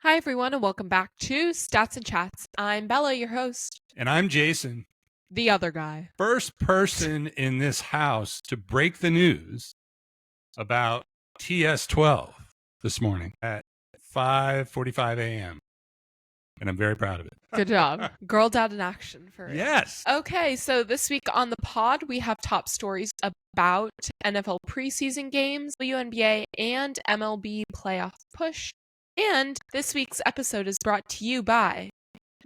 Hi, everyone, and welcome back to Stats and Chats. I'm Bella, your host, And I'm Jason, the other guy. first person in this house to break the news about TS12 this morning at 5:45 a.m. And I'm very proud of it. Good job. Girl dad in action for real. Yes. Okay, so this week on the pod, we have top stories about NFL preseason games, WNBA, and MLB playoff push. And this week's episode is brought to you by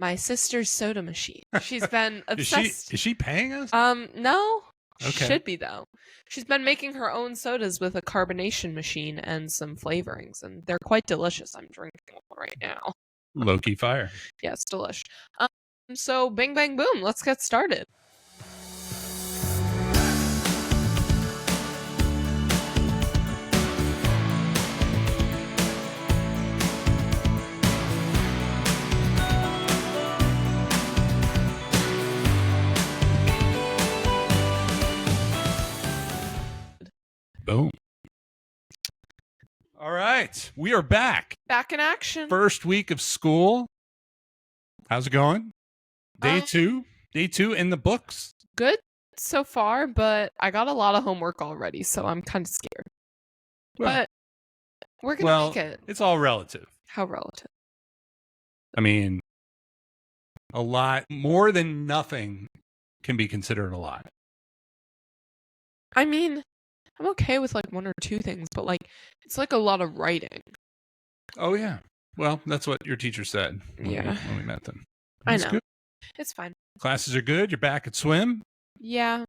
my sister's soda machine. She's been obsessed. Is she paying us? No. Okay. Should be, though. She's been making her own sodas with a carbonation machine and some flavorings, and they're quite delicious. I'm drinking one right now. Low-key fire. Yeah, it's delish. So bing, bang, boom. Let's get started. Boom. All right. We are back. Back in action. First week of school. How's it going? Day two in the books. Good so far, but I got a lot of homework already, so I'm kind of scared. Well, but we're going to make it. It's all relative. How relative? I mean, a lot more than nothing can be considered a lot. I mean, I'm okay with like one or two things, but like it's like a lot of writing. Oh yeah. Well, that's what your teacher said when we met them. I know. Good. It's fine. Classes are good. You're back at swim. Yeah.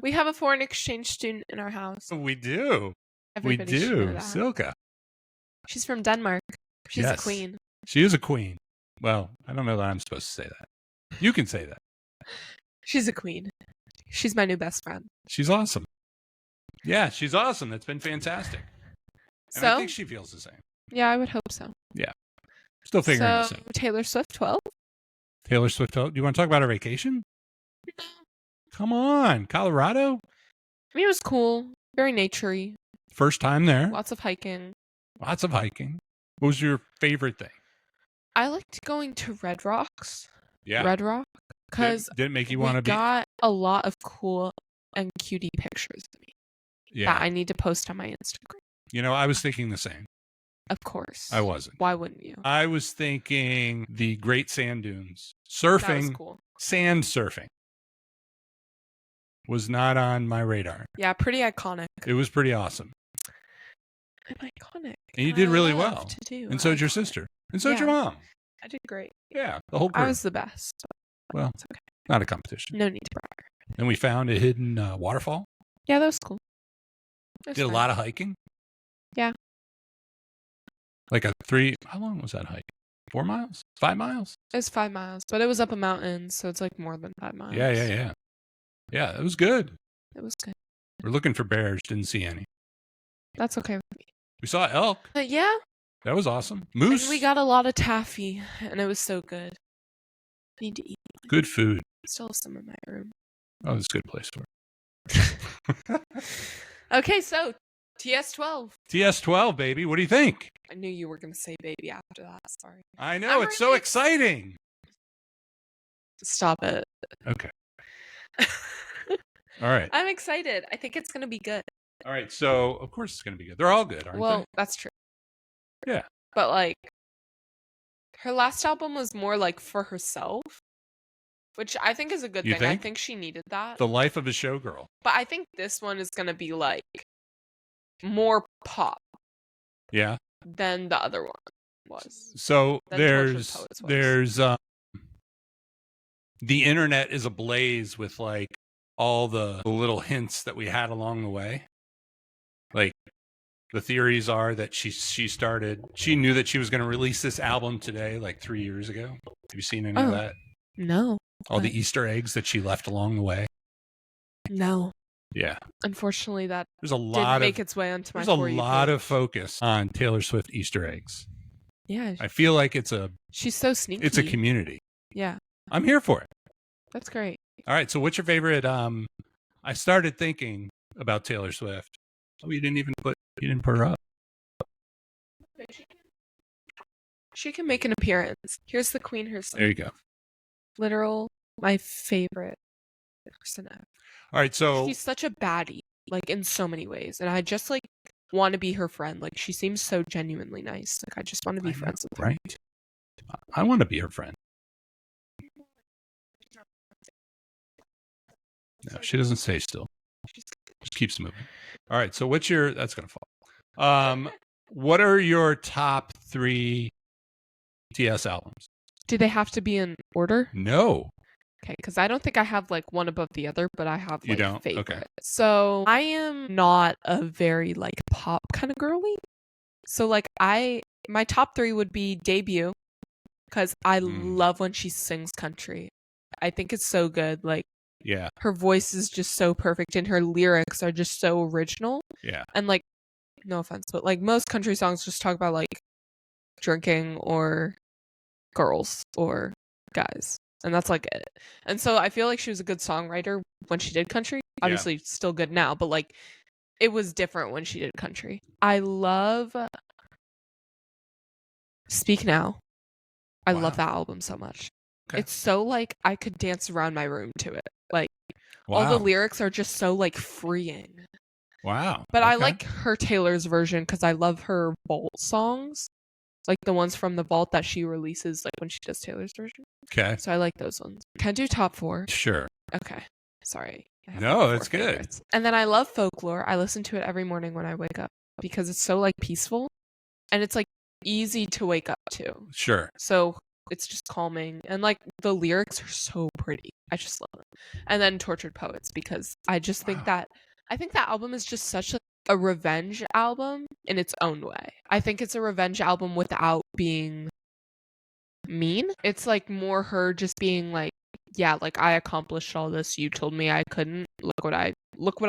We have a foreign exchange student in our house. We do. Everybody we should do. know that. Silka. She's from Denmark. She's Yes. a queen. She is a queen. Well, I don't know that I'm supposed to say that. You can say that. She's a queen. She's my new best friend. She's awesome. Yeah, she's awesome. That's been fantastic. And I think she feels the same. Yeah, I would hope so. Yeah. Still figuring this out. Taylor Swift 12? Taylor Swift 12. Do you want to talk about her vacation? No. Come on. Colorado? I mean, it was cool. Very naturey. First time there. Lots of hiking. Lots of hiking. What was your favorite thing? I liked going to Red Rocks. Yeah. Red Rock. Because didn't make you want to be. We got a lot of cool and cutie pictures of me. Yeah. That I need to post on my Instagram. You know, I was thinking the same. Of course. I wasn't. Why wouldn't you? I was thinking the Great Sand Dunes. Surfing. That was cool. Sand surfing. Was not on my radar. Yeah, pretty iconic. It was pretty awesome. I'm iconic. And you did really well. And so did your iconic. sister. And so did your mom. I did great. Yeah, the whole crew. I was the best. Well, it's okay. Not a competition. No need to brag. And we found a hidden waterfall. Yeah, that was cool. Did a lot of hiking. Yeah. Like how long was that hike? 4 miles? 5 miles? It was 5 miles, but it was up a mountain, so it's like more than 5 miles. Yeah. Yeah, it was good. It was good. We're looking for bears. Didn't see any. That's okay with me. We saw elk. Yeah. That was awesome. Moose. And we got a lot of taffy, and it was so good. Need to eat. Good food. Still have some in my room. Oh, it's a good place for it. Okay, so TS12. TS12, baby. What do you think? I knew you were going to say baby after that. Sorry. I know. It's so exciting. Stop it. Okay. All right. I'm excited. I think it's going to be good. All right. So, of course, it's going to be good. They're all good, aren't they? Well, that's true. Yeah. But, like, her last album was more, like, for herself, which I think is a good thing. Think? I think she needed that. The life of a showgirl. But I think this one is going to be, like, more pop. Yeah. Than the other one was. So there's the internet is ablaze with like all the little hints that we had along the way. Like the theories are that she knew that she was going to release this album today, like 3 years ago. Have you seen any of that? No. All the Easter eggs that she left along the way. No. Yeah. Unfortunately, that didn't make its way onto my For You. There's a lot of focus on Taylor Swift Easter eggs. Yeah. I feel like she's so sneaky. It's a community. Yeah. I'm here for it. That's great. All right. So what's your favorite? I started thinking about Taylor Swift. Oh, you didn't put her up. She can make an appearance. Here's the queen herself. There you go. Literal, my favorite person ever. All right, so she's such a baddie, like in so many ways, and I just like want to be her friend. Like she seems so genuinely nice. Like I just want to be friends with her. Right? I want to be her friend. No, she doesn't stay still. Just keeps moving. All right, so what's your? That's gonna fall. What are your top 3 TS albums? Do they have to be in order? No. Okay, because I don't think I have like one above the other, but I have like You don't? favorite. Okay. So I am not a very like pop kind of girly. So like my top 3 would be Debut, because I love when she sings country. I think it's so good. Like yeah, her voice is just so perfect, and her lyrics are just so original. Yeah. And like, no offense, but like most country songs just talk about like drinking or girls or guys. And that's like it. And so I feel like she was a good songwriter when she did country. Obviously still good now, but like it was different when she did country. I love Speak Now. I love that album so much. Okay. It's so like I could dance around my room to it. Like all the lyrics are just so like freeing. Wow. But I like her Taylor's version because I love her Vault songs. Like the ones from the Vault that she releases like when she does Taylor's version. Okay. So I like those ones. Can I do top 4? Sure. Okay. Sorry. No, that's good. And then I love Folklore. I listen to it every morning when I wake up because it's so like peaceful and it's like easy to wake up to. Sure. So it's just calming and like the lyrics are so pretty. I just love them. And then Tortured Poets because I just think that album is just such a revenge album in its own way. I think it's a revenge album without being mean. It's like more her just being like, yeah, like I accomplished all this. You told me I couldn't. Look what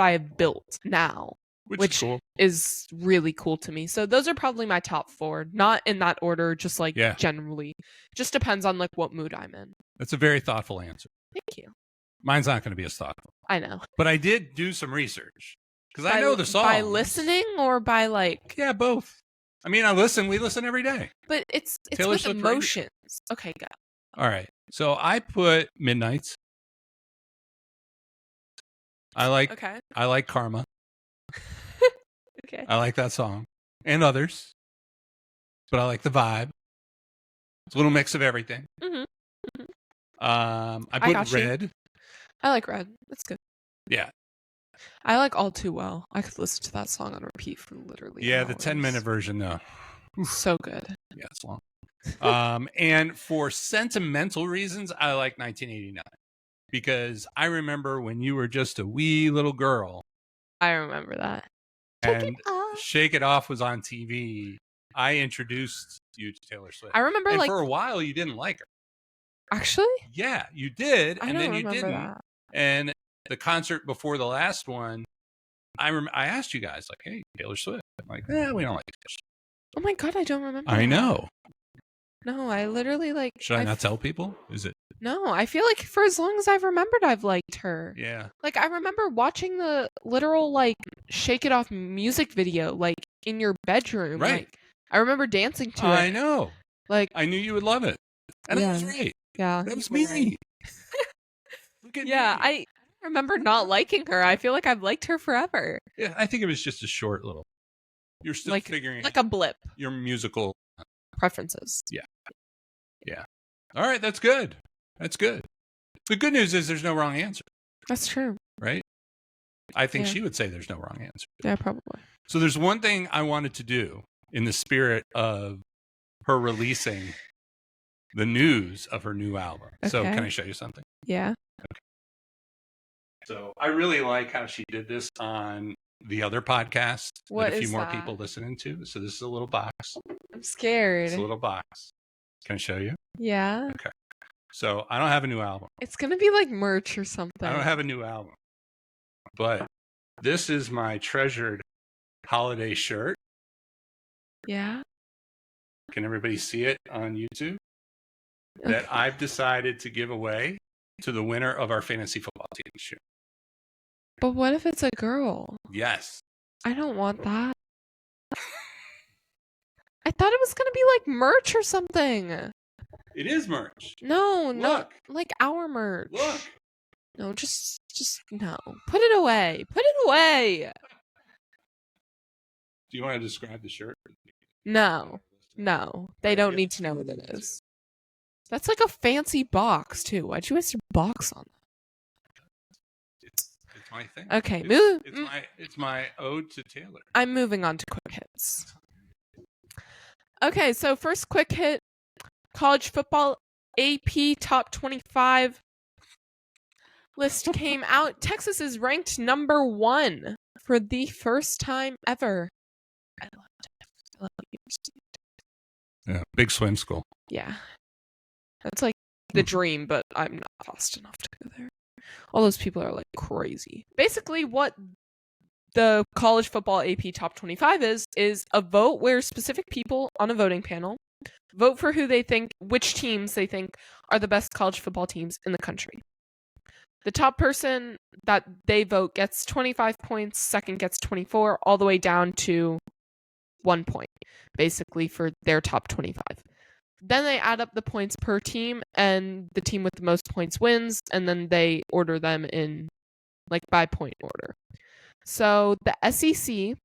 I have built now. Which is cool. Is really cool to me. So those are probably my top 4. Not in that order, just like generally. Just depends on like what mood I'm in. That's a very thoughtful answer. Thank you. Mine's not going to be as thoughtful. I know. But I did do some research. Because I know the songs. By listening or by like... Yeah, both. I mean, we listen every day. But it's with emotions. Okay, go. All right. So I put Midnights. I like Karma. Okay. I like that song. And others. But I like the vibe. It's a little mix of everything. Mm-hmm. I put Red. I like Red. That's good. Yeah. I like All Too Well. I could listen to that song on repeat for literally hours. The 10-minute version, though. So good. Yeah, it's long. And for sentimental reasons, I like 1989. Because I remember when you were just a wee little girl. I remember that. And Shake It Off was on TV. I introduced you to Taylor Swift. I remember for a while you didn't like her. Actually? Yeah, you did. And then you didn't. That. And the concert before the last one, I asked you guys, like, hey, Taylor Swift. I'm like, we don't like Taylor Swift. Oh my God, I don't remember. I know. No, I literally like... Should I not tell people? Is it? No, I feel like for as long as I've remembered, I've liked her. Yeah. Like, I remember watching the literal, like, Shake It Off music video, like, in your bedroom. Right. Like, I remember dancing to it. I know. Like, I knew you would love it. And that was right. Yeah. That was me. Look at me. I remember not liking her. I feel like I've liked her forever. Yeah, I think it was just a short little... You're still figuring... Like a blip. Your musical... preferences. Yeah. Yeah. All right, that's good. That's good. The good news is there's no wrong answer. That's true. Right? I think she would say there's no wrong answer. Yeah, probably. So there's one thing I wanted to do in the spirit of her releasing the news of her new album. Okay. So can I show you something? Yeah. Okay. So I really like how she did this on the other podcast that a few more people listening to. So this is a little box. I'm scared. It's a little box. Can I show you? Yeah. Okay. So I don't have a new album. It's going to be like merch or something. I don't have a new album. But this is my treasured holiday shirt. Yeah. Can everybody see it on YouTube? Okay. That I've decided to give away to the winner of our fantasy football team this year. But what if it's a girl? Yes. I don't want that. I thought it was gonna be like merch or something. It is merch. No, Look. not like our merch. Look. No, just no. Put it away. Put it away. Do you want to describe the shirt? No. They don't need to know what it is. That's like a fancy box too. Why'd you waste your box on that? It's my thing. Okay, it's my ode to Taylor. I'm moving on to quick hits. Okay, so first quick hit, college football AP top 25 list came out. Texas is ranked number 1 for the first time ever. I love Texas. Yeah, big swim school. Yeah. That's like the dream, but I'm not fast enough to go there. All those people are like crazy. Basically, what the college football AP top 25 is a vote where specific people on a voting panel vote for which teams they think are the best college football teams in the country. The top person that they vote gets 25 points, second gets 24, all the way down to 1 point, basically, for their top 25. Then they add up the points per team, and the team with the most points wins, and then they order them in, like, by point order. So the SEC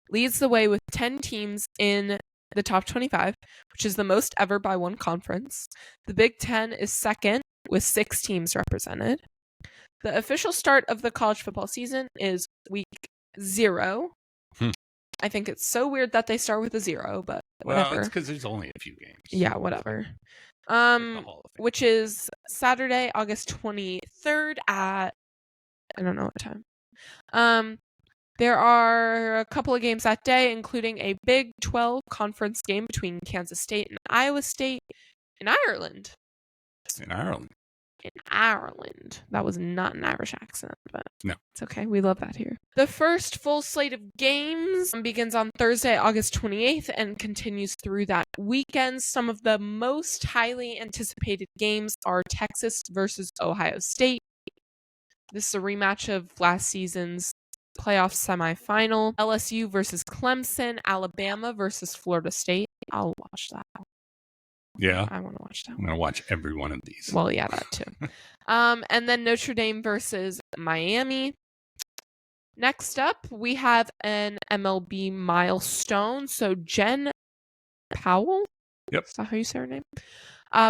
leads the way with 10 teams in the top 25, which is the most ever by one conference. The Big Ten is second with 6 teams represented. The official start of the college football season is week 0. I think it's so weird that they start with a 0, but whatever. Well, it's because there's only a few games. Yeah, whatever. Which is Saturday, August 23rd at, I don't know what time. There are a couple of games that day, including a Big 12 conference game between Kansas State and Iowa State in Ireland. In Ireland. In Ireland. That was not an Irish accent, but no, it's okay. We love that here. The first full slate of games begins on Thursday, August 28th, and continues through that weekend. Some of the most highly anticipated games are Texas versus Ohio State. This is a rematch of last season's playoff semifinal. LSU versus Clemson. Alabama versus Florida State. I'll watch that. Yeah. I want to watch that. I'm going to watch every one of these. Well, yeah, that too. And then Notre Dame versus Miami. Next up, we have an MLB milestone. So Jen Powell. Yep. Is that how you say her name?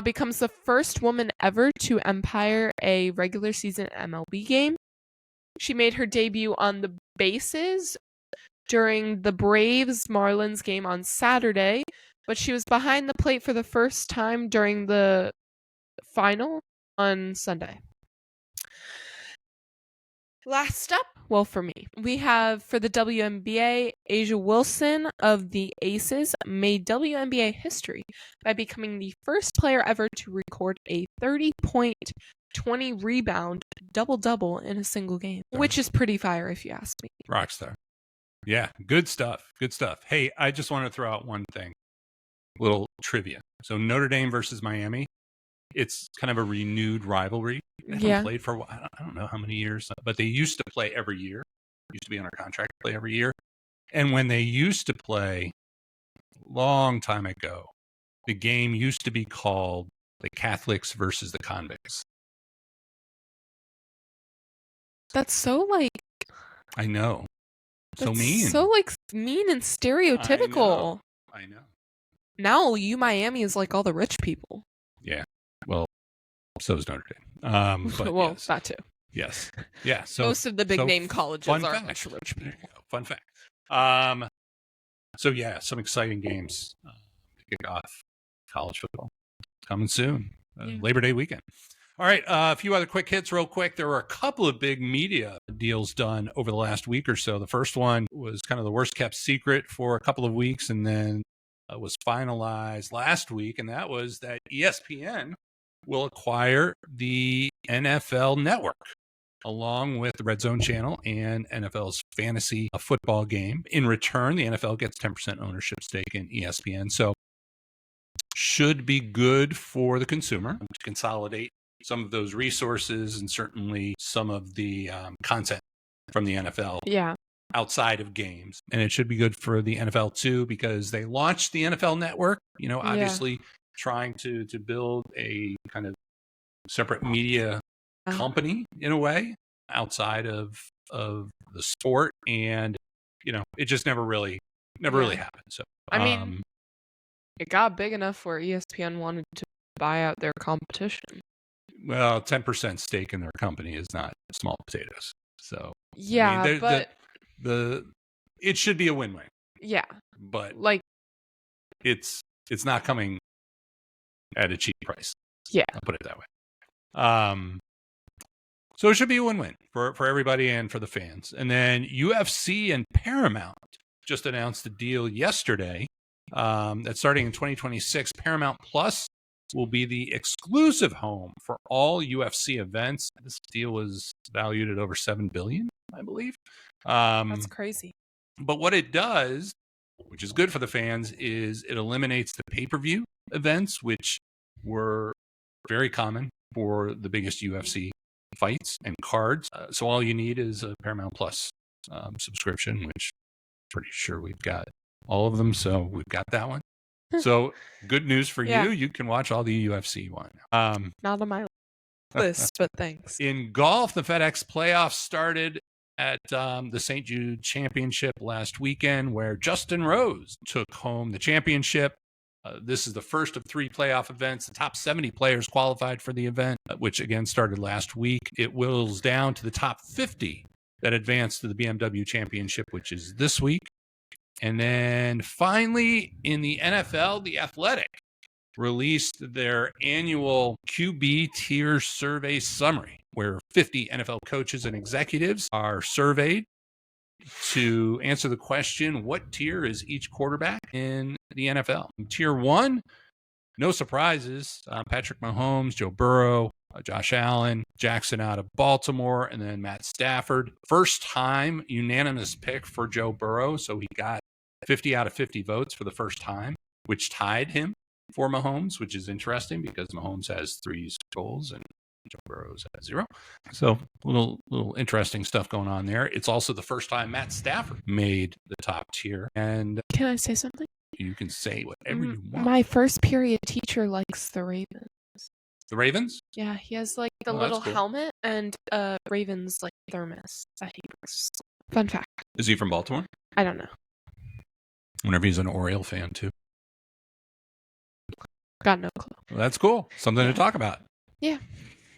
Becomes the first woman ever to umpire a regular season MLB game. She made her debut on the bases during the Braves-Marlins game on Saturday, but she was behind the plate for the first time during the final on Sunday. Last up, well, for me, we have for the WNBA, Asia Wilson of the Aces made WNBA history by becoming the first player ever to record a 30-point, 20-rebound double-double in a single game, which is pretty fire if you ask me. Rockstar. Yeah, good stuff. Good stuff. Hey, I just want to throw out one thing. Little trivia. So Notre Dame versus Miami, it's kind of a renewed rivalry. They haven't played for, I don't know how many years, but they used to play every year. Used to be under contract, play every year. And when they used to play, long time ago, the game used to be called the Catholics versus the Convicts. That's so like... I know. So mean. So like mean and stereotypical. I know. Now Miami is like all the rich people. Yeah. Well, so is Notre Dame. But well, yes. that too. Yes. Yeah. So most of the big name colleges are fact. Rich people. Fun fact. So yeah, some exciting games to kick off college football coming soon. Labor Day weekend. All right, a few other quick hits real quick. There were a couple of big media deals done over the last week or so. The first one was kind of the worst kept secret for a couple of weeks and then was finalized last week, and that was that ESPN will acquire the NFL Network along with the Red Zone channel and NFL's fantasy football game. In return, the NFL gets 10% ownership stake in ESPN. So should be good for the consumer to consolidate some of those resources and certainly some of the content from the NFL. Yeah. outside of games. And it should be good for the NFL too, because they launched the NFL Network, obviously trying to build a kind of separate media company in a way outside of the sport. And, it just never really happened. So, I mean, it got big enough where ESPN wanted to buy out their competition. Well, 10% stake in their company is not small potatoes. So yeah, but it should be a win-win. Yeah, but like it's not coming at a cheap price. Yeah, I'll put it that way. So it should be a win-win for everybody and for the fans. And then UFC and Paramount just announced a deal yesterday that starting in 2026, Paramount Plus will be the exclusive home for all UFC events. This deal was valued at over $7 billion, I believe. That's crazy. But what it does, which is good for the fans, is it eliminates the pay-per-view events, which were very common for the biggest UFC fights and cards. So all you need is a Paramount Plus subscription, which I'm pretty sure we've got all of them. So we've got that one. So good news for you. You can watch all the UFC one. Not on my list, but thanks. In golf, the FedEx playoffs started at the St. Jude Championship last weekend, where Justin Rose took home the championship. This is the first of 3 playoff events. The top 70 players qualified for the event, which again started last week. It whittles down to the top 50 that advanced to the BMW Championship, which is this week. And then finally, in the NFL, The Athletic released their annual QB tier survey summary, where 50 NFL coaches and executives are surveyed to answer the question, what tier is each quarterback in the NFL? Tier 1, no surprises, Patrick Mahomes, Joe Burrow, Josh Allen, Jackson out of Baltimore, and then Matt Stafford. First time unanimous pick for Joe Burrow, so he got 50 out of 50 votes for the first time, which tied him for Mahomes, which is interesting because Mahomes has 3 Super Bowls and Joe Burrow's has 0. So little interesting stuff going on there. It's also the first time Matt Stafford made the top tier. And can I say something? You can say whatever you want. My first period teacher likes the Ravens. The Ravens? Yeah, he has like the little helmet and Ravens like thermos that he wears. Fun fact. Is he from Baltimore? I don't know. Whenever he's an Oriole fan too. Got no clue. Well, that's cool. Something to talk about. Yeah.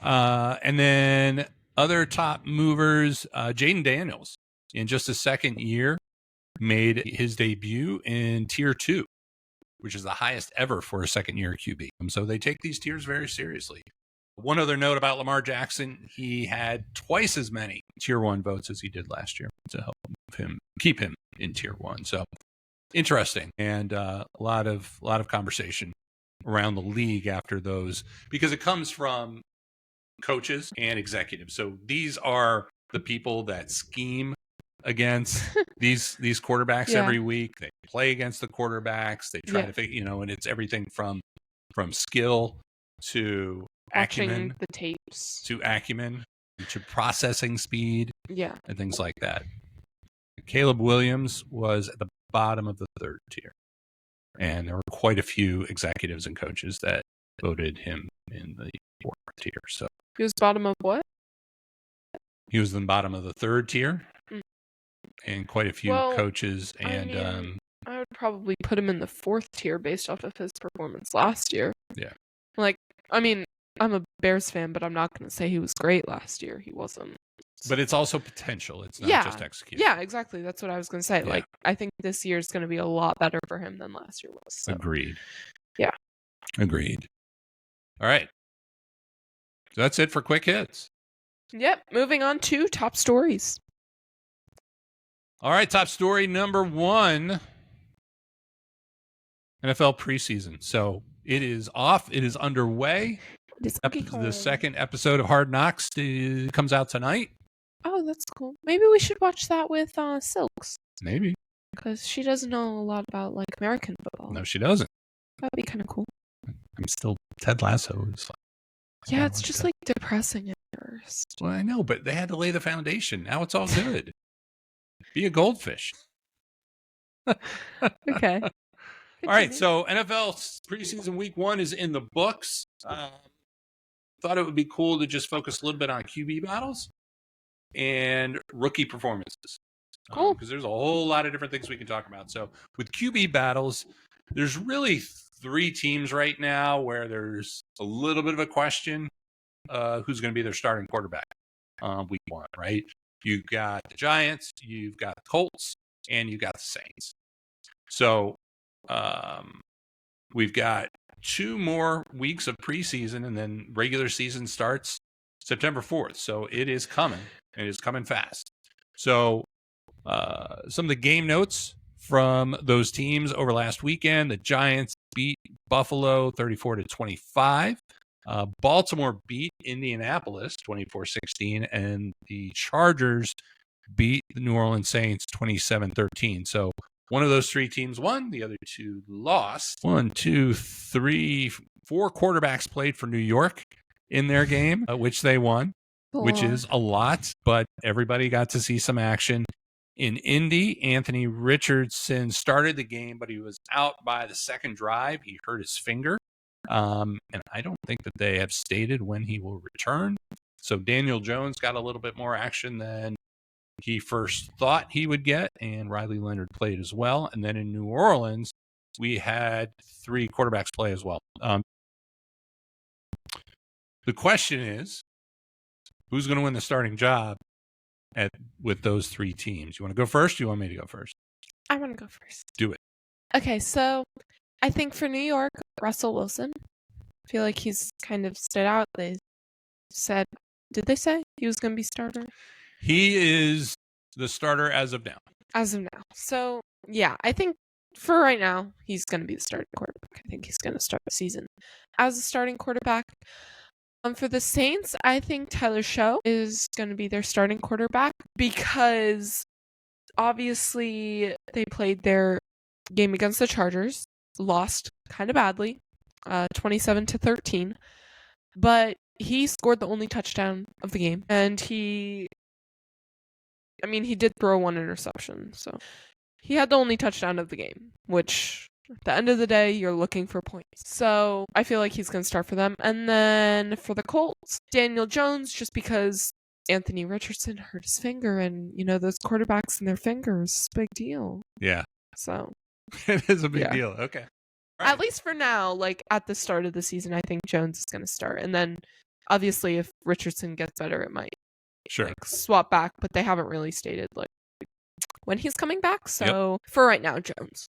And then other top movers, Jaden Daniels, in just his second year, made his debut in Tier 2, which is the highest ever for a second-year QB. So they take these tiers very seriously. One other note about Lamar Jackson, he had twice as many Tier 1 votes as he did last year to help him keep him in Tier 1. So interesting, and a lot of conversation around the league after those, because it comes from coaches and executives. So these are the people that scheme against these quarterbacks every week. They play against the quarterbacks. They try to figure, and it's everything from skill to acumen, the tapes to acumen to processing speed, and things like that. Caleb Williams was at the bottom of the 3rd tier, and there were quite a few executives and coaches that voted him in the 4th tier. So he was bottom of what? He was in the bottom of the 3rd tier, and quite a few coaches. And I would probably put him in the 4th tier based off of his performance last year. Yeah. I'm a Bears fan, but I'm not going to say he was great last year. He wasn't. But it's also potential. It's not just execution. Yeah, exactly. That's what I was going to say. Yeah. I think this year is going to be a lot better for him than last year was. So. Agreed. Yeah. Agreed. All right. So that's it for quick hits. Yep. Moving on to top stories. All right. Top story number 1. NFL preseason. So it is off. It is underway. The second episode of Hard Knocks comes out tonight. Oh, that's cool. Maybe we should watch that with Silks. Maybe. Because she doesn't know a lot about American football. No, she doesn't. That'd be kind of cool. I'm still Ted Lasso. Yeah, it's just depressing at first. Well, I know, but they had to lay the foundation. Now it's all good. Be a goldfish. Okay. All right, so NFL preseason week 1 is in the books. Thought it would be cool to just focus a little bit on QB battles and rookie performances. Cool. Because there's a whole lot of different things we can talk about. So with QB battles, there's really 3 teams right now where there's a little bit of a question who's going to be their starting quarterback week 1, right? You've got the Giants, you've got the Colts, and you've got the Saints. So we've got 2 more weeks of preseason, and then regular season starts September 4th. So it is coming, and it's coming fast. So some of the game notes from those teams over last weekend: the Giants beat Buffalo 34-25. Baltimore beat Indianapolis 24-16, and the Chargers beat the New Orleans Saints 27-13. So one of those 3 teams won, the other 2 lost. 1, 2, 3, 4 quarterbacks played for New York in their game, which they won, which is a lot, but everybody got to see some action. In Indy, Anthony Richardson started the game, but he was out by the second drive. He hurt his finger, and I don't think that they have stated when he will return. So Daniel Jones got a little bit more action than he first thought he would get, and Riley Leonard played as well. And then in New Orleans, we had 3 quarterbacks play as well. The question is, who's going to win the starting job with those 3 teams? You want to go first? Or you want me to go first? I want to go first. Do it. Okay, so I think for New York, Russell Wilson. I feel like he's kind of stood out. Did they say he was going to be starter? He is the starter as of now. As of now. So, yeah, I think for right now, he's going to be the starting quarterback. I think he's going to start the season as a starting quarterback. For the Saints, I think Tyler Show is going to be their starting quarterback because obviously they played their game against the Chargers, lost kind of badly, 27-13, but he scored the only touchdown of the game, and he did throw 1 interception, so he had the only touchdown of the game, which at the end of the day, you're looking for points. So I feel like he's going to start for them. And then for the Colts, Daniel Jones, just because Anthony Richardson hurt his finger, and, those quarterbacks and their fingers, big deal. Yeah. So it is a big deal. Okay. Right. At least for now, like at the start of the season, I think Jones is going to start. And then obviously if Richardson gets better, it might swap back, but they haven't really stated like when he's coming back. So for right now, Jones.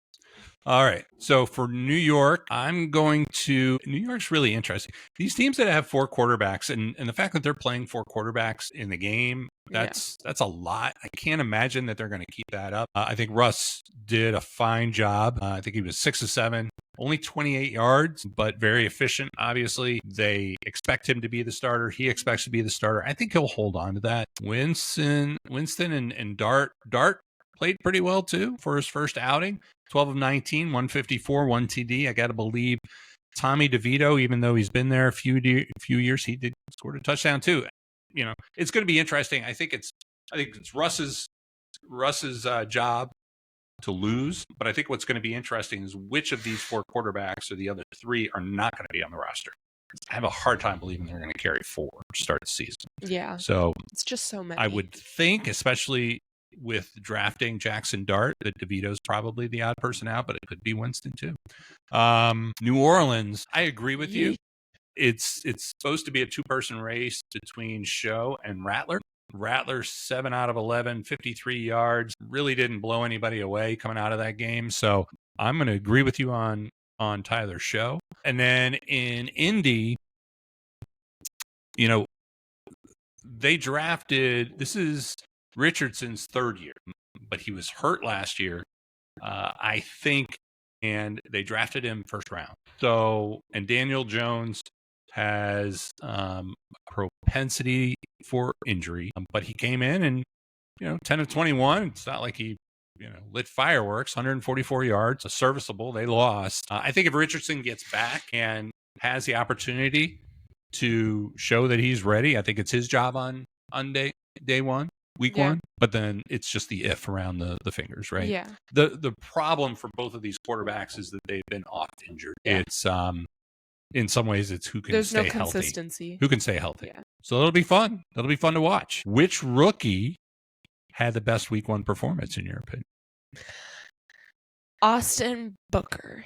All right. So for New York, New York's really interesting. These teams that have 4 quarterbacks and the fact that they're playing 4 quarterbacks in the game, that's a lot. I can't imagine that they're going to keep that up. I think Russ did a fine job. I think he was 6 of 7, only 28 yards, but very efficient. Obviously, they expect him to be the starter. He expects to be the starter. I think he'll hold on to that. Winston and Dart played pretty well too for his first outing. 12 of 19, 154, 1 TD. I got to believe Tommy DeVito, even though he's been there a few years, he did score a touchdown too. It's going to be interesting. I think it's Russ's job to lose, but I think what's going to be interesting is which of these 4 quarterbacks or the other 3 are not going to be on the roster. I have a hard time believing they're going to carry 4 to start the season. Yeah. So it's just so many. I would think, especially with drafting Jackson Dart, that DeVito's probably the odd person out, but it could be Winston too. New Orleans, I agree with you. It's supposed to be a 2-person race between Show and Rattler. Rattler 7 out of 11, 53 yards, really didn't blow anybody away coming out of that game. So I'm going to agree with you on Tyler Show. And then in Indy, they drafted, this is Richardson's 3rd year, but he was hurt last year, I think, and they drafted him first round. So, and Daniel Jones has a propensity for injury, but he came in and, 10 of 21. It's not like he, lit fireworks, 144 yards, serviceable. They lost. I think if Richardson gets back and has the opportunity to show that he's ready, I think it's his job on day 1. week Yeah. one, but then it's just the if around the fingers, right? Yeah. The problem for both of these quarterbacks is that they've been oft injured. Yeah. It's in some ways it's who can There's stay no healthy. consistency. Who can stay healthy. Yeah. So it'll be fun. It'll be fun to watch. Which rookie had the best week one performance in your opinion? Austin Booker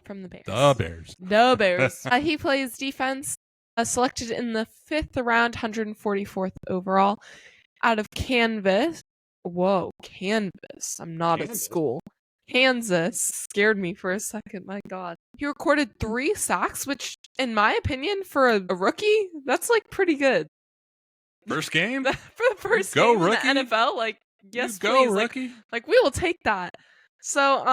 from the Bears. The Bears. He plays defense, selected in the 5th round, 144th overall, out of Kansas. Whoa, Kansas. I'm not at school. Kansas scared me for a second. My God. He recorded 3 sacks, which, in my opinion, for a rookie, that's like pretty good. First game? For the first Go, game rookie. in the NFL, like, yes, You go, please. rookie. Like, we will take that. So,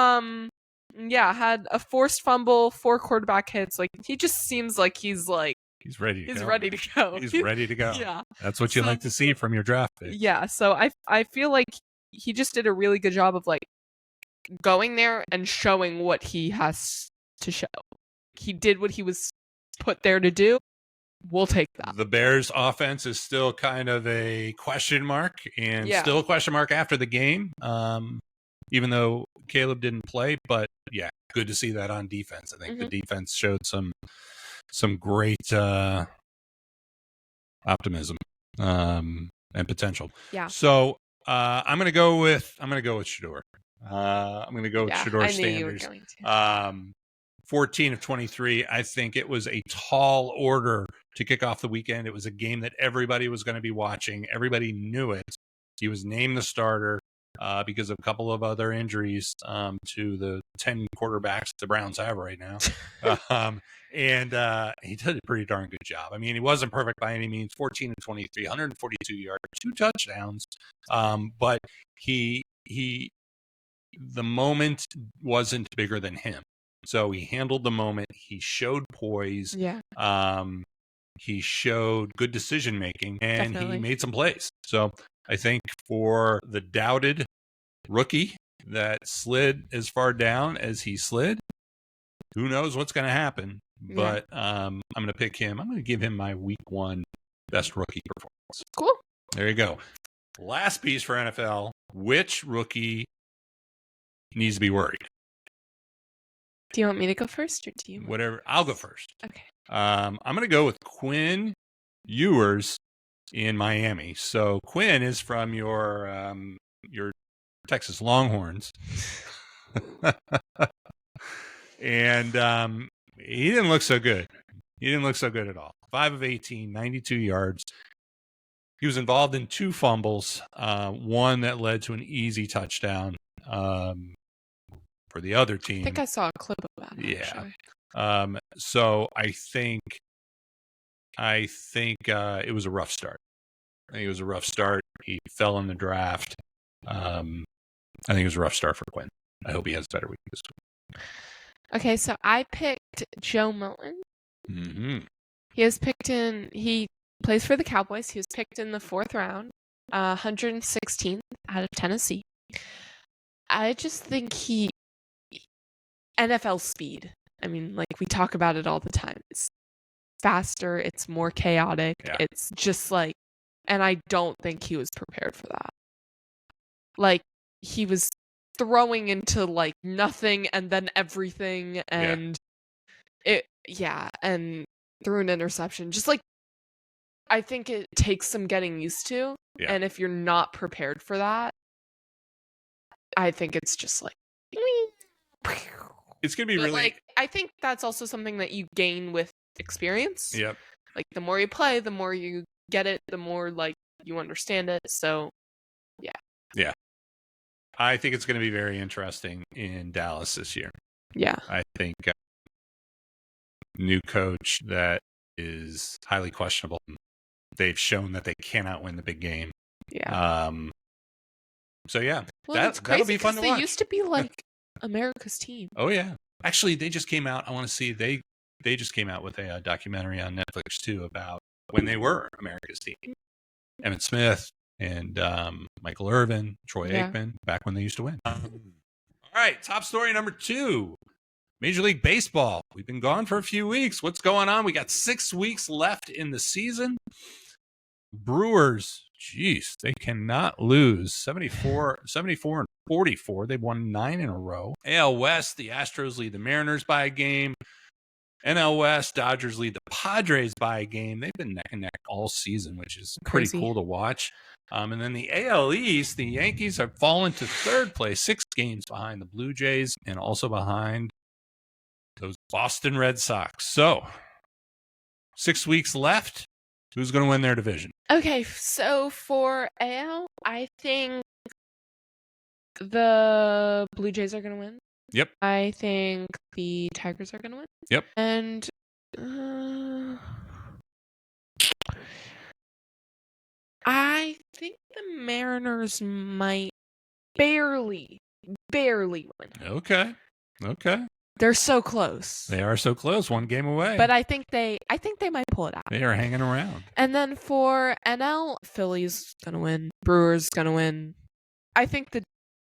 yeah, had a forced fumble, 4 quarterback hits. Like, he just seems like he's ready to go. He's ready to go. Yeah. That's what you like to see from your draft pick. Yeah, so I feel like he just did a really good job of like going there and showing what he has to show. He did what he was put there to do. We'll take that. The Bears offense is still kind of a question mark and still a question mark after the game. Even though Caleb didn't play, but yeah, good to see that on defense. I think the defense showed some great optimism and potential. Yeah. So I'm gonna go with Shador. I'm gonna go with Shador Sanders. I knew you were going to. 14 of 23. I think it was a tall order to kick off the weekend. It was a game that everybody was going to be watching. Everybody knew it. He was named the starter because of a couple of other injuries to the 10 quarterbacks the Browns have right now. And he did a pretty darn good job. I mean, he wasn't perfect by any means. 14 of 23, 142 yards, 2 touchdowns. But the moment wasn't bigger than him. So he handled the moment. He showed poise. Yeah. He showed good decision making, and Definitely. he made some plays. So I think for the doubted rookie that slid as far down as he slid, who knows what's going to happen? But I'm going to pick him. I'm going to give him my week one best rookie performance. Cool. There you go. Last piece for NFL. Which rookie needs to be worried? Do you want me to go first, or do you? Whatever. I'll go first. Okay. I'm going to go with Quinn Ewers in Miami. So Quinn is from your Texas Longhorns. And he didn't look so good. He didn't look so good at all. 5 of 18, 92 yards. He was involved in 2 fumbles, one that led to an easy touchdown for the other team. I think I saw a clip of that. Yeah. Actually. So I think it was a rough start. I think it was a rough start. He fell in the draft. I think it was a rough start for Quinn. I hope he has a better week this week. Okay, so I picked Joe Milton. Mm-hmm. He plays for the Cowboys. He was picked in the 4th round, 116th out of Tennessee. I just think NFL speed. I mean, like we talk about it all the time. It's faster. It's more chaotic. Yeah. It's just like, and I don't think he was prepared for that. Like he was throwing into like nothing and then everything, and and threw an interception. Just like, I think it takes some getting used to. Yeah. And if you're not prepared for that, I think it's just like, it's going to be really... like, I think that's also something that you gain with experience. Yep. Like, the more you play, the more you get it, the more, like, you understand it. So, yeah. Yeah. I think it's going to be very interesting in Dallas this year. Yeah. I think new coach that is highly questionable. They've shown that they cannot win the big game. Yeah. So, yeah. Well, that's crazy. That'll be fun to watch. They used to be like America's team. Oh, yeah. Actually, they just came out. I want to see. They just came out with a documentary on Netflix, too, about when they were America's team. Emmitt Smith and Michael Irvin, Troy Aikman, back when they used to win. All right. Top story number 2. Major League Baseball. We've been gone for a few weeks. What's going on? We got 6 weeks left in the season. Brewers Jeez, they cannot lose. 74 and 44. They've won 9 in a row. AL West, the Astros lead the Mariners by a game. NL West, Dodgers lead the Padres by a game. They've been neck and neck all season, which is pretty cool to watch. And then the AL East, the Yankees have fallen to third place, 6 games behind the Blue Jays and also behind those Boston Red Sox. So 6 weeks left. Who's going to win their division? Okay, so for AL, I think the Blue Jays are going to win. Yep. I think the Tigers are going to win. Yep. And I think the Mariners might barely win. Okay. They're so close. They are so close, 1 game away. But I think they might pull it out. They are hanging around. And then for NL, Phillies gonna win. Brewers gonna win. I think the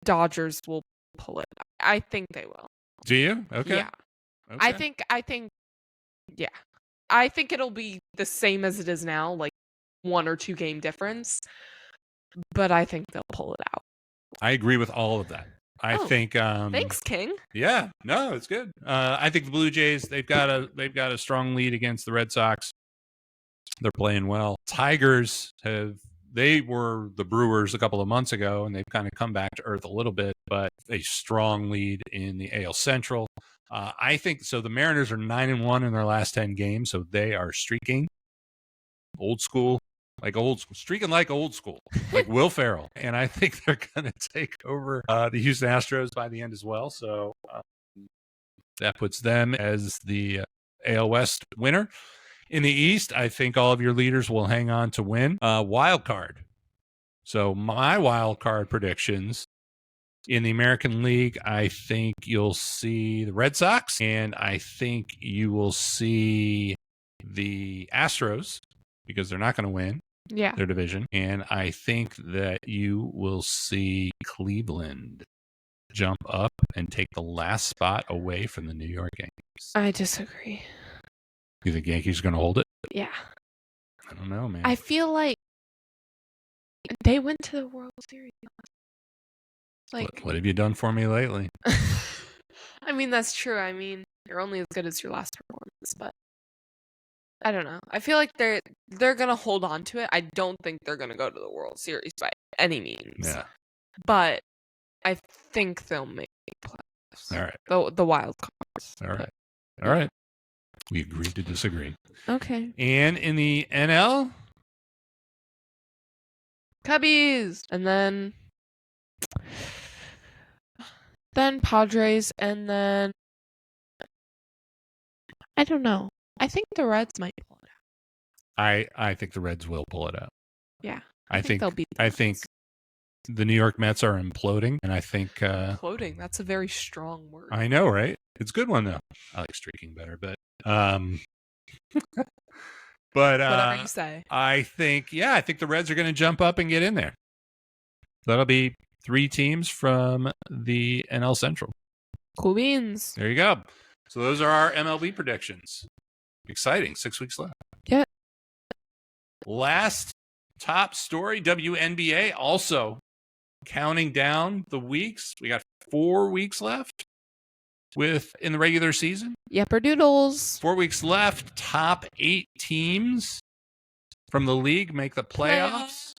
Dodgers will pull it out. I think they will. Do you? Okay. Yeah. Okay. I think it'll be the same as it is now, like 1 or 2 game difference. But I think they'll pull it out. I agree with all of that. I think thanks, King. Yeah, no, it's good. I think the Blue Jays, they've got a strong lead against the Red Sox. They're playing well. Tigers they were the Brewers a couple of months ago, and they've kind of come back to earth a little bit, but a strong lead in the AL Central. I think so. The Mariners are 9-1 in their last 10 games, so they are streaking streaking like old school, like Will Ferrell. And I think they're going to take over the Houston Astros by the end as well. So that puts them as the AL West winner. In the East, I think all of your leaders will hang on to win. Wild card. So my wild card predictions in the American League, I think you'll see the Red Sox, and I think you will see the Astros because they're not going to win their division. And I think that you will see Cleveland jump up and take the last spot away from the New York Yankees. I disagree. You think Yankees are going to hold it? Yeah. I don't know, man. I feel like they went to the World Series. Like, what have you done for me lately? I mean, that's true. I mean, you're only as good as your last performance, but I don't know. I feel like they're going to hold on to it. I don't think they're going to go to the World Series by any means. Yeah. But I think they'll make playoffs. All right. The wild cards. All right. We agreed to disagree. Okay. And in the NL? Cubbies. And then Padres, and then I don't know. I think the Reds might pull it out. I think the Reds will pull it out. Yeah. I think they'll beat the I think the New York Mets are imploding, and I think imploding, that's a very strong word. I know, right? It's a good one though. I like streaking better, but whatever you say. I think the Reds are going to jump up and get in there. That'll be 3 teams from the NL Central. Cool beans. There you go. So those are our MLB predictions. Exciting. 6 weeks left. Yeah. Last top story, WNBA also counting down the weeks. We got 4 weeks left in the regular season. Yepper doodles. 4 weeks left. Top 8 teams from the league make the playoffs.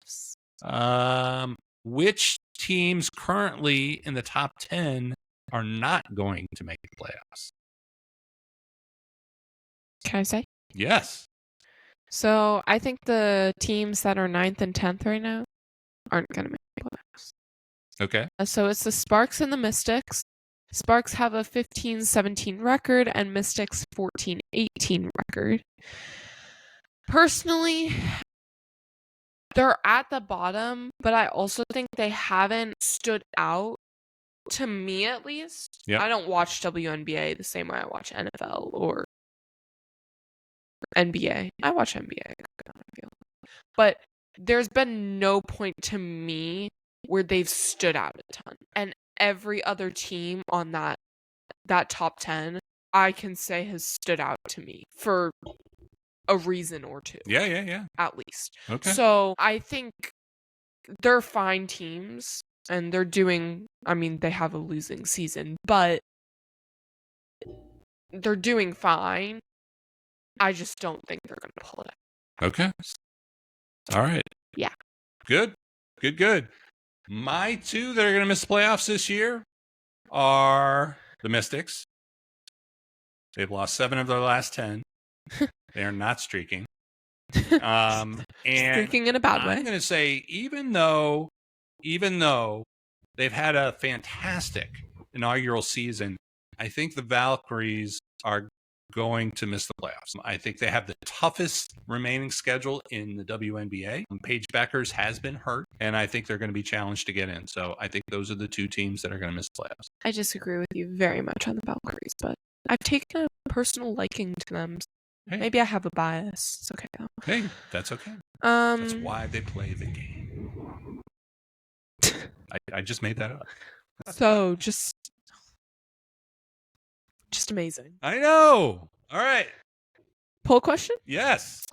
Which teams currently in the top 10 are not going to make the playoffs? Can I say? Yes. So I think the teams that are 9th and 10th right now aren't going to make the playoffs. Okay. So it's the Sparks and the Mystics. Sparks have a 15-17 record and Mystics 14-18 record. Personally, they're at the bottom, but I also think they haven't stood out, to me at least. Yep. I don't watch WNBA the same way I watch NFL or NBA. I watch NBA. But there's been no point to me where they've stood out a ton. And every other team on that top 10, I can say has stood out to me for a reason or two. Yeah. At least. Okay. So I think they're fine teams, and they're doing, I mean, they have a losing season, but they're doing fine. I just don't think they're going to pull it out. Okay. All right. Yeah. Good. My two that are going to miss the playoffs this year are the Mystics. They've lost 7 of their last 10. They are not streaking. And Streaking in a bad way. I'm going to say, even though they've had a fantastic inaugural season, I think the Valkyries are going to miss the playoffs. I think they have the toughest remaining schedule in the WNBA. Paige Beckers has been hurt, and I think they're going to be challenged to get in. So I think those are the 2 teams that are going to miss the playoffs. I disagree with you very much on the Valkyries, but I've taken a personal liking to them. Hey. Maybe I have a bias. It's okay though. Hey, that's okay. That's why they play the game. I just made that up. So just amazing. I know. All right. Poll question? Yes.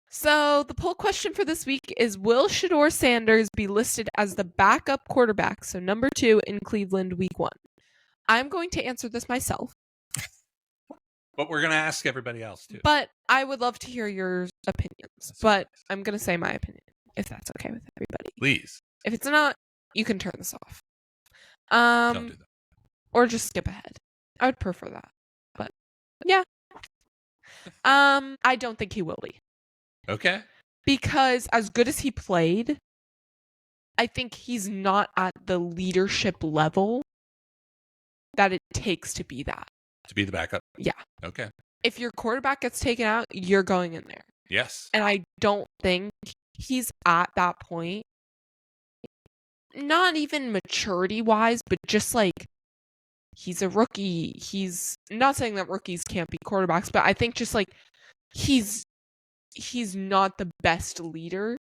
So the poll question for this week is, will Shedeur Sanders be listed as the backup quarterback, so number 2 in Cleveland week 1? I'm going to answer this myself. But we're going to ask everybody else too. But I would love to hear your opinions. But I'm going to say my opinion, if that's okay with everybody. Please. If it's not, you can turn this off. Don't do that. Or just skip ahead. I would prefer that. But yeah. I don't think he will be. Okay. Because as good as he played, I think he's not at the leadership level that it takes to be that. To be the backup? Yeah. Okay. If your quarterback gets taken out, you're going in there. Yes. And I don't think he's at that point. Not even maturity-wise, but just like, he's a rookie. He's not saying that rookies can't be quarterbacks, but I think just like he's not the best leader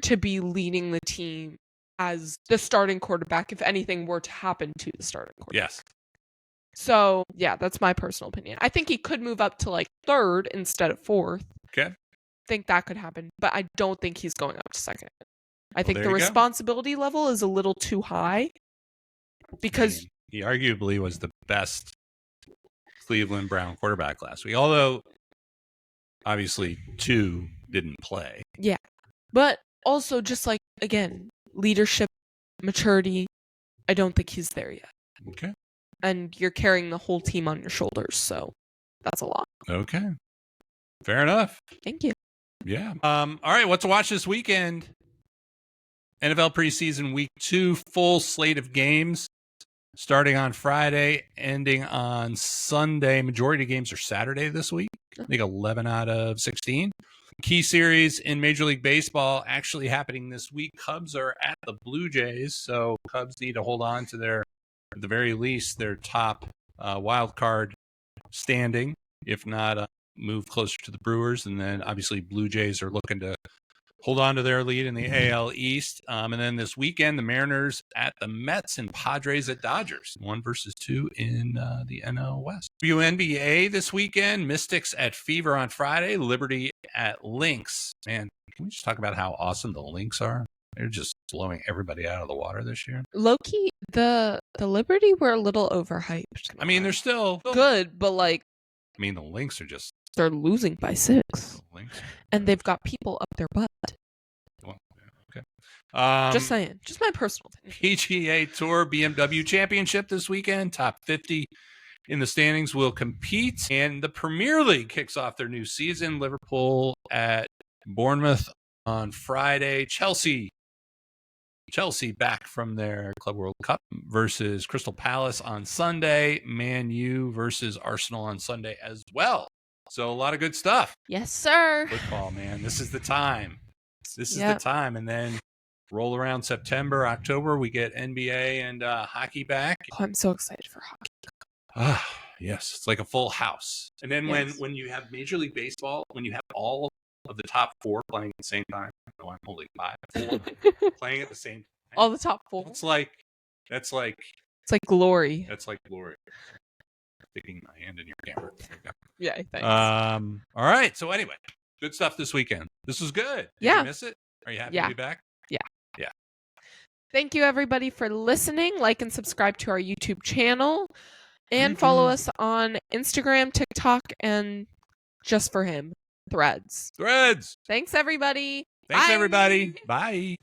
to be leading the team as the starting quarterback if anything were to happen to the starting quarterback. Yes. So, yeah, that's my personal opinion. I think he could move up to like 3rd instead of 4th. Okay. Think that could happen, but I don't think he's going up to 2nd. I think there the you go. responsibility level is a little too high because he arguably was the best Cleveland Brown quarterback last week, although obviously 2 didn't play. Yeah. But also just like, again, leadership, maturity, I don't think he's there yet. Okay. And you're carrying the whole team on your shoulders, so that's a lot. Okay. Fair enough. Thank you. Yeah. All right, what to watch this weekend? NFL preseason week 2, full slate of games starting on Friday, ending on Sunday. Majority of games are Saturday this week. I think 11 out of 16. Key series in Major League Baseball actually happening this week. Cubs are at the Blue Jays, so Cubs need to hold on to their, at the very least, their top wild card standing, if not move closer to the Brewers. And then obviously Blue Jays are looking to hold on to their lead in the AL East. And then this weekend, the Mariners at the Mets and Padres at Dodgers. 1 versus 2 in the NL West. WNBA this weekend, Mystics at Fever on Friday, Liberty at Lynx. Man, can we just talk about how awesome the Lynx are? They're just blowing everybody out of the water this year. Low-key, the Liberty were a little overhyped. I mean, they're still good, but like, I mean, the Lynx are just... They're losing by 6. And they've got people up their butt. Well, okay. Just saying. Just my personal opinion. PGA Tour BMW Championship this weekend. Top 50 in the standings will compete. And the Premier League kicks off their new season. Liverpool at Bournemouth on Friday. Chelsea back from their Club World Cup versus Crystal Palace on Sunday. Man U versus Arsenal on Sunday as well. So a lot of good stuff. Yes, sir. Football, man. This is the time. This is the time. And then roll around September, October, we get NBA and hockey back. Oh, I'm so excited for hockey. Ah, yes. It's like a full house. And then when you have Major League Baseball, when you have all of the top 4 playing at the same time. No, I'm holding 5. 4 playing at the same time. All the top 4. It's like glory. That's like glory. Sticking my hand in your camera. Yeah, thanks. All right. So anyway, good stuff this weekend. This was good. Did you miss it? Are you happy to be back? Yeah. Thank you, everybody, for listening. Like and subscribe to our YouTube channel. And follow us on Instagram, TikTok, and just for him, Threads. Threads. Thanks, everybody. Thanks, Bye. everybody. Bye.